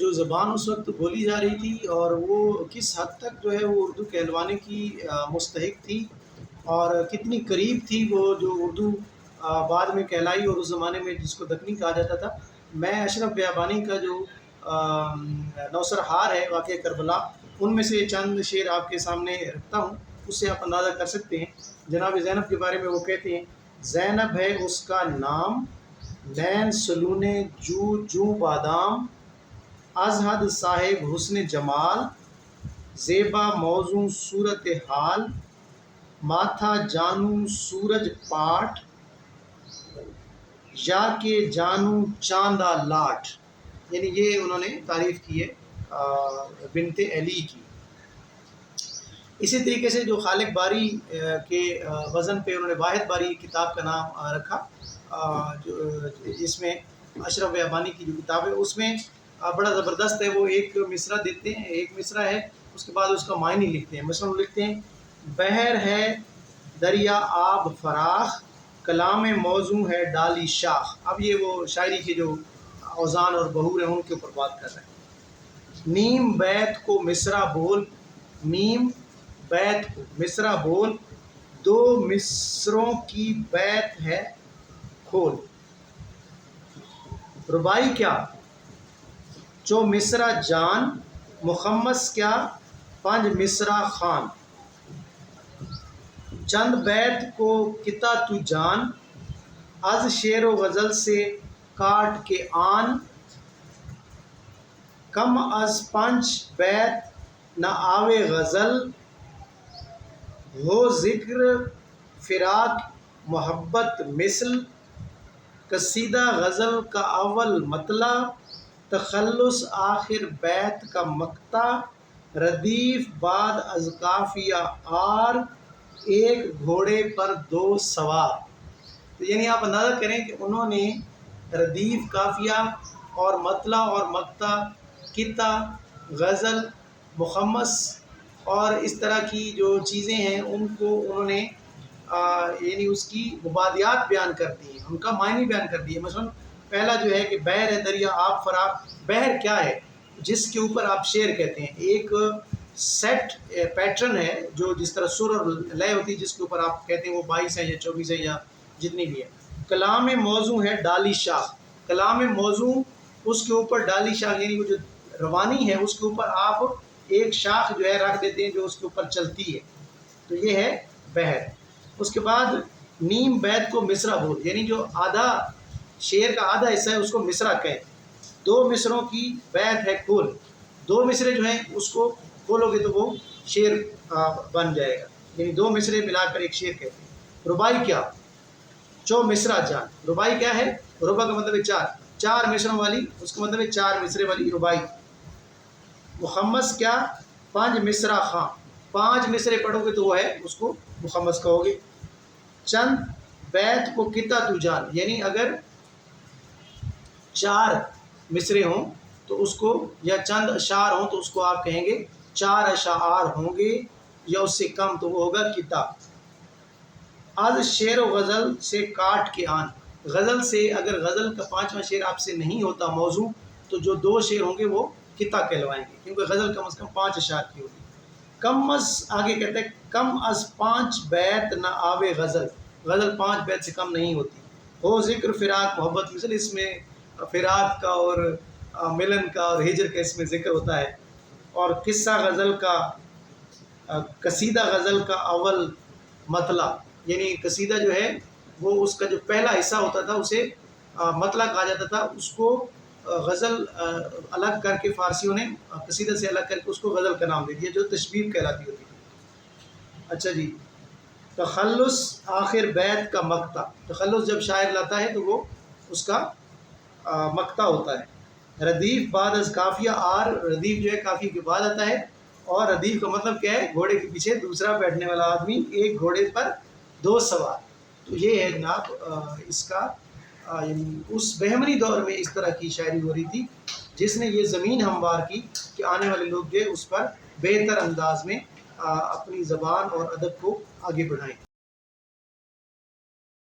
جو زبان اس وقت بولی جا رہی تھی اور وہ کس حد تک جو ہے وہ اردو کہلوانے کی مستحق تھی اور کتنی قریب تھی وہ جو اردو بعد میں کہلائی اور اس زمانے میں جس کو دکنی کہا جاتا تھا۔ میں اشرف بیابانی کا جو نوسر ہار ہے واقعہ کربلا، ان میں سے چند شعر آپ کے سامنے رکھتا ہوں، اس سے آپ اندازہ کر سکتے ہیں۔ جناب زینب کے بارے میں وہ کہتے ہیں: زینب ہے اس کا نام، نین سلونے جو جو بادام، ازہد صاحب حسن جمال، زیبا موزوں صورت حال، ماتھا جانوں سورج پاٹ، یا کہ جانوں چاندہ لاٹ۔ یعنی یہ انہوں نے تعریف کی ہے بنت علی کی۔ اسی طریقے سے جو خالق باری کے وزن پہ انہوں نے واحد باری کتاب کا نام رکھا، جس میں اشرف بیابانی کی جو کتاب ہے اس میں بڑا زبردست ہے۔ وہ ایک مصرع دیتے ہیں، ایک مصرع ہے، اس کے بعد اس کا معنی لکھتے ہیں۔ مثلاً لکھتے ہیں: بحر ہے دریا آب فراخ، کلام موزوں ہے ڈالی شاخ۔ اب یہ وہ شاعری کے جو اوزان اور بحور ہیں ان کے اوپر بات کر رہے ہیں۔ نیم بیت کو مصرع بول، نیم بیت کو مصرع بول، دو مصروں کی بیت ہے کھول۔ ربائی کیا چو مصرع جان، مخمس کیا پنج مصرع خان۔ چند بیت کو کتا تو جان، از شعر و غزل سے کاٹ کے آن۔ کم از پنج بیت نہ آوے غزل، ہو ذکر فراق محبت مثل۔ قصیدہ غزل کا اول مطلع، تخلص آخر بیت کا مقطع۔ ردیف بعد از قافیہ آر، ایک گھوڑے پر دو سوار۔ تو یعنی آپ اندازہ کریں کہ انہوں نے ردیف، قافیہ اور مطلع اور مقطع، قطع، غزل، مخمس اور اس طرح کی جو چیزیں ہیں ان کو انہوں نے یعنی اس کی مبادیات بیان کر دی ہیں، ان کا معنی بیان کر دی ہے۔ مثلا پہلا جو ہے کہ بحر ہے دریا آب فراخ۔ بحر کیا ہے؟ جس کے اوپر آپ شعر کہتے ہیں، ایک سیٹ پیٹرن ہے جو جس طرح سر اور لے ہوتی ہے، جس کے اوپر آپ کہتے ہیں وہ 22 ہے یا 24 ہے یا جتنی بھی ہے۔ کلام موزوں ہے ڈالی شاخ، کلام موزوں اس کے اوپر ڈالی شاخ یعنی وہ جو روانی ہے اس کے اوپر آپ ایک شاخ جو ہے رکھ دیتے ہیں جو اس کے اوپر چلتی ہے، تو یہ ہے بحر۔ اس کے بعد نیم بیت کو مصرع بول، یعنی جو آدھا شعر کا آدھا حصہ ہے اس کو مصرع کہیں۔ دو مصروں کی بیت ہے کھول، دو مصرے جو ہیں اس کو کھولو گے تو وہ شعر بن جائے گا، یعنی دو مصرے ملا کر ایک شعر کہتے ہیں۔ ربائی کیا چو مصرع جان، ربائی کیا ہے؟ ربع کا مطلب ہے چار، چار مصروں والی، اس کا مطلب ہے چار مصرے والی ربائی۔ مخمس کیا پانچ مصرع خاں، پانچ مصرے پڑھو گے تو وہ ہے اس کو مخمس کہو گے۔ چند بیت کو کتا تو جان، یعنی اگر چار مصرے ہوں تو اس کو، یا چند اشعار ہوں تو اس کو آپ کہیں گے چار اشعار ہوں گے، یا اس سے کم تو وہ ہوگا کتا۔ از شعر و غزل سے کاٹ کے آن، غزل سے اگر غزل کا پانچواں شعر آپ سے نہیں ہوتا موزوں تو جو دو شعر ہوں گے وہ کتا کہلوائیں گے، کیونکہ غزل کم از کم 5 اشعار کی ہوگی۔ کم از، آگے کہتے ہیں کم از 5 بیت نہ آوے غزل، غزل 5 بیت سے کم نہیں ہوتی۔ ہو ذکر فراق محبت مثل، اس میں فراق کا اور ملن کا اور ہجر کا اس میں ذکر ہوتا ہے۔ اور قصہ غزل کا، قصیدہ غزل کا اول مطلع، یعنی قصیدہ جو ہے وہ اس کا جو پہلا حصہ ہوتا تھا اسے مطلع کہا جاتا تھا، اس کو غزل الگ کر کے فارسیوں نے قصیدہ سے الگ کر کے اس کو غزل کا نام دے دیا جو تشبیب کہلاتی ہوتی ہے۔ اچھا جی، تخلص آخر بیت کا مقطع، تخلص جب شاعر لاتا ہے تو وہ اس کا مقطع ہوتا ہے۔ ردیف بعد از قافیہ آر، ردیف جو ہے قافیے کے بعد آتا ہے، اور ردیف کا مطلب کیا ہے؟ گھوڑے کے پیچھے دوسرا بیٹھنے والا آدمی، ایک گھوڑے پر دو سوار۔ تو یہ ہے جناب اس کا یعنی اس بہمنی دور میں اس طرح کی شاعری ہو رہی تھی جس نے یہ زمین ہموار کی کہ آنے والے لوگ جو ہے اس پر بہتر انداز میں اپنی زبان اور ادب کو آگے بڑھائیں۔